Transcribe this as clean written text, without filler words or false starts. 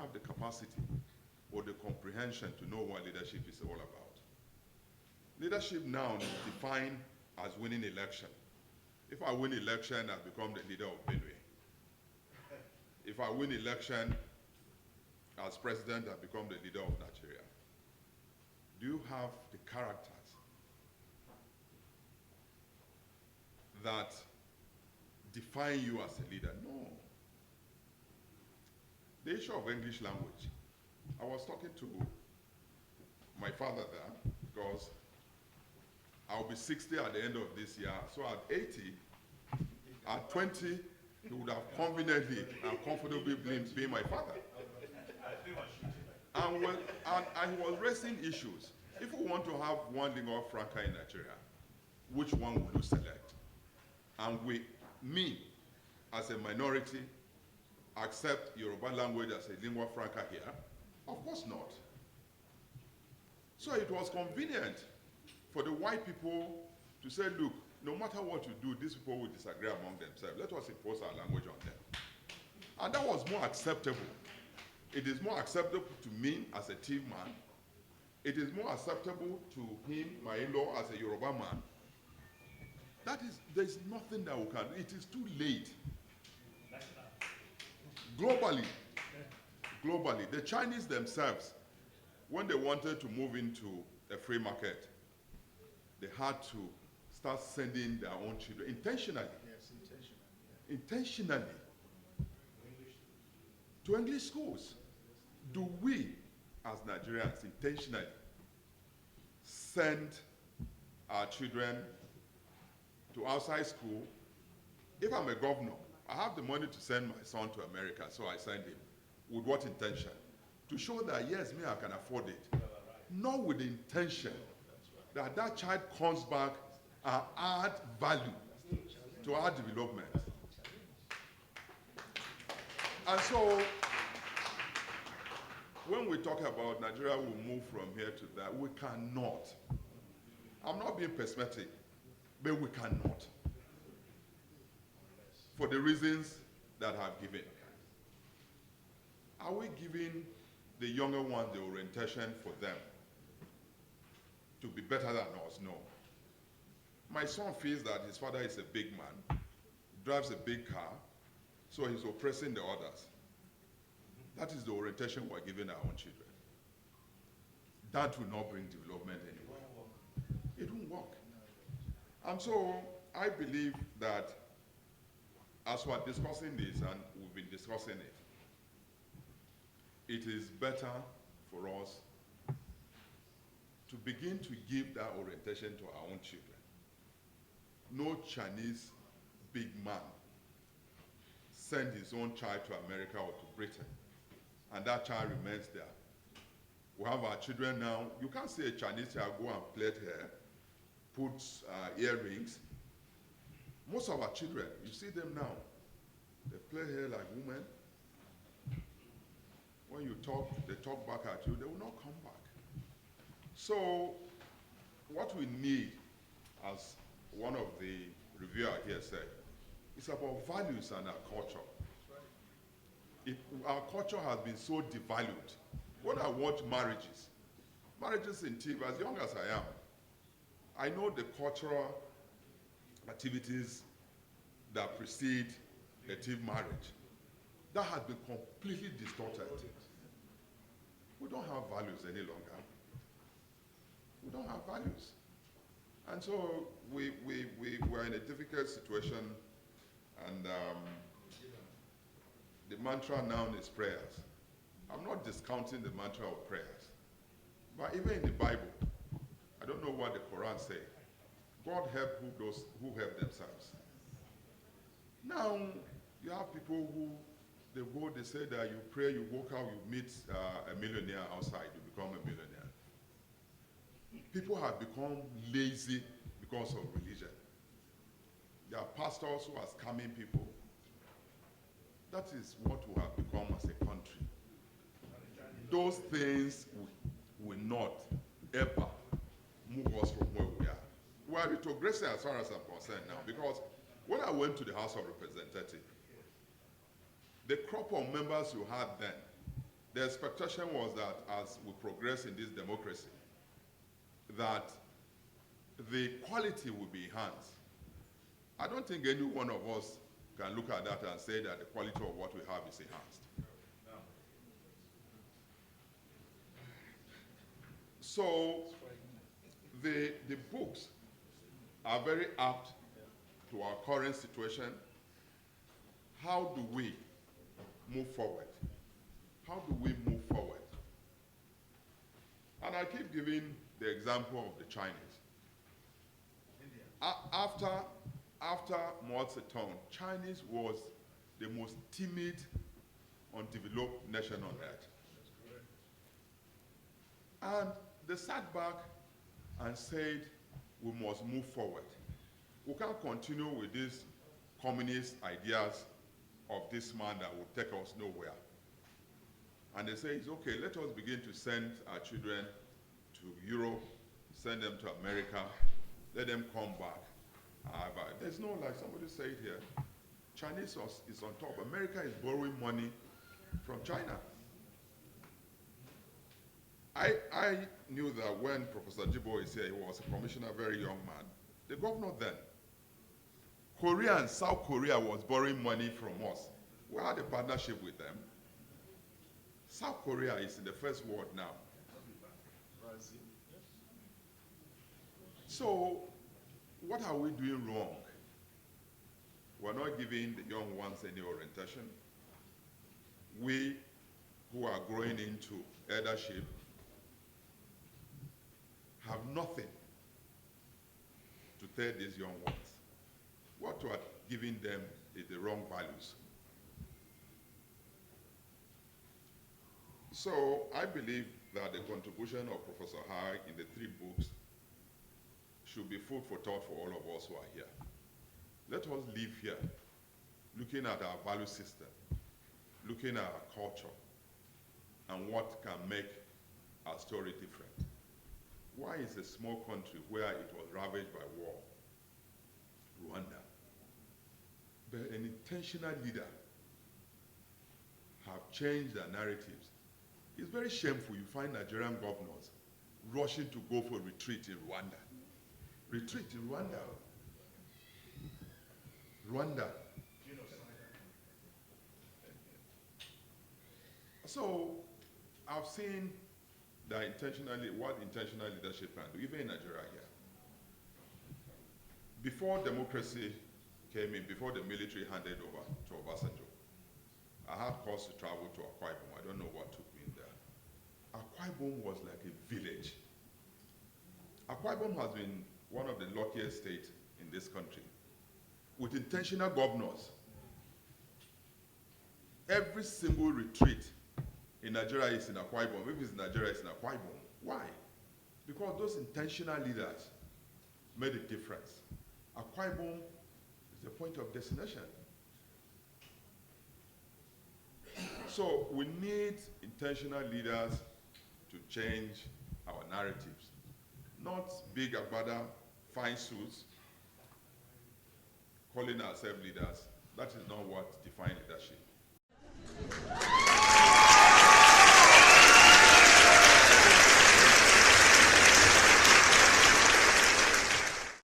have the capacity or the comprehension to know what leadership is all about. Leadership now is defined as winning election. If I win election, I become the leader of Benue. If I win election as president, I become the leader of Nigeria. Do you have the characters that define you as a leader? No. The issue of English language. I was talking to my father there because I'll be 60 at the end of this year. So at 80, at 20, he would have conveniently and comfortably been my father. And he was raising issues. If we want to have one lingua franca in Nigeria, which one would you select? And me, as a minority, accept Yoruba language as a lingua franca here? Of course not. So it was convenient for the white people to say, look, no matter what you do, these people will disagree among themselves. Let us impose our language on them. And that was more acceptable. It is more acceptable to me as a Tiv man. It is more acceptable to him, my in-law, as a Yoruba man. There's nothing that we can do. It is too late. Globally, the Chinese themselves, when they wanted to move into a free market, they had to start sending their own children intentionally. Yes, intentionally. Intentionally to English schools. Do we, as Nigerians, intentionally send our children to outside school? If I'm a governor, I have the money to send my son to America, so I send him. With what intention? To show that, yes, me, I can afford it. Not with the intention that that child comes back and add value to our development. And so, when we talk about Nigeria will move from here to that, we cannot. I'm not being pessimistic, but we cannot. For the reasons that I've given. Are we giving the younger ones the orientation for them to be better than us? No. My son feels that his father is a big man, drives a big car, so he's oppressing the others. That is the orientation we're giving our own children. That will not bring development anywhere. It won't work. And so I believe that as we're discussing this, and we've been discussing it, it is better for us to begin to give that orientation to our own children. No Chinese big man send his own child to America or to Britain, and that child remains there. We have our children now. You can't see a Chinese child go and plait hair, put earrings. Most of our children, you see them now, they play hair like women. When you talk, they talk back at you, they will not come back. So what we need, as one of the reviewers here said, is about values and our culture. Our culture has been so devalued. When I watch marriages in TV, as young as I am, I know the cultural activities that precede a TV marriage. That has been completely distorted. We don't have values any longer. We don't have values. And so we're in a difficult situation, and the mantra now is prayers. I'm not discounting the mantra of prayers, but even in the Bible, I don't know what the Quran says. God help those who help themselves. Now, you have people who, they say that you pray, you walk out, you meet a millionaire outside, you become a millionaire. People have become lazy because of religion. There are pastors who are scamming people. That is what we have become as a country. Those things will not ever move us from where we are. We are retrogressing as far as I'm concerned now, because when I went to the House of Representatives, the crop of members you had then the expectation was that as we progress in this democracy, that the quality will be enhanced. I don't think any one of us can look at that and say that the quality of what we have is enhanced. So the books are very apt to our current situation. How do we move forward? How do we move forward? And I keep giving the example of the Chinese. After Mao Zedong, Chinese was the most timid, undeveloped nation on earth. And they sat back and said, we must move forward. We can't continue with these communist ideas of this man that will take us nowhere. And they say, it's okay, let us begin to send our children to Europe, send them to America, let them come back. But there's no, like somebody said here, Chinese is on top. America is borrowing money from China. I knew that when Professor Jibo is here, he was a commissioner, a very young man. The governor then, Korea and South Korea was borrowing money from us. We had a partnership with them. South Korea is in the first world now. So, what are we doing wrong? We're not giving the young ones any orientation. We who are growing into eldership have nothing to tell these young ones. What we are giving them is the wrong values. So I believe that the contribution of Professor Hai in the 3 books should be food for thought for all of us who are here. Let us live here, looking at our value system, looking at our culture, and what can make our story different. Why is a small country where it was ravaged by war, Rwanda, but an intentional leader have changed their narratives? It's very shameful you find Nigerian governors rushing to go for retreat in Rwanda. Retreat in Rwanda. Rwanda. So I've seen that what intentional leadership can do, even in Nigeria here. Before democracy came in, before the military handed over to Obasanjo, I had cause to travel to Akwa Ibom. I don't know what took me there. Akwa Ibom was like a village. Akwa Ibom has been one of the luckiest states in this country, with intentional governors. Every single retreat in Nigeria is in Akwa Ibom. If it's in Nigeria, it's in Akwa Ibom. Why? Because those intentional leaders made a difference. Akwa Ibom is the point of destination. So we need intentional leaders to change our narratives. Not big agbada, fine suits, calling ourselves leaders. That is not what defines leadership.